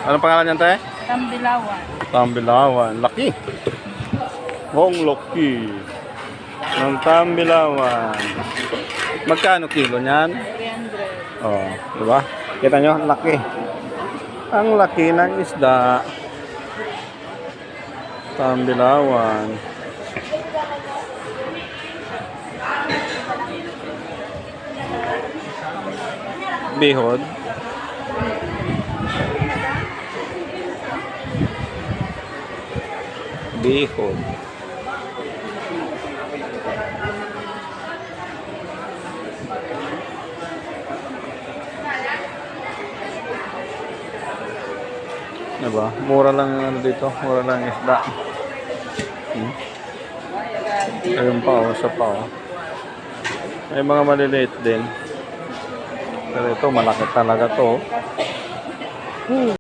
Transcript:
Anong pangalan niyan, te? Tambilawan. Tambilawan. Laki. Hong laki. Ng Tambilawan. Magkano kilo niyan? 300. Oh, di ba? Kita nyo, ang laki. Ang laki ng isda. Tambilawan. Bihod. Bihod. Diba? Mura lang ano dito, mura lang isda. Ayun pa oh, isa pa oh. May mga maliliit din. Pero ito malaki talaga to.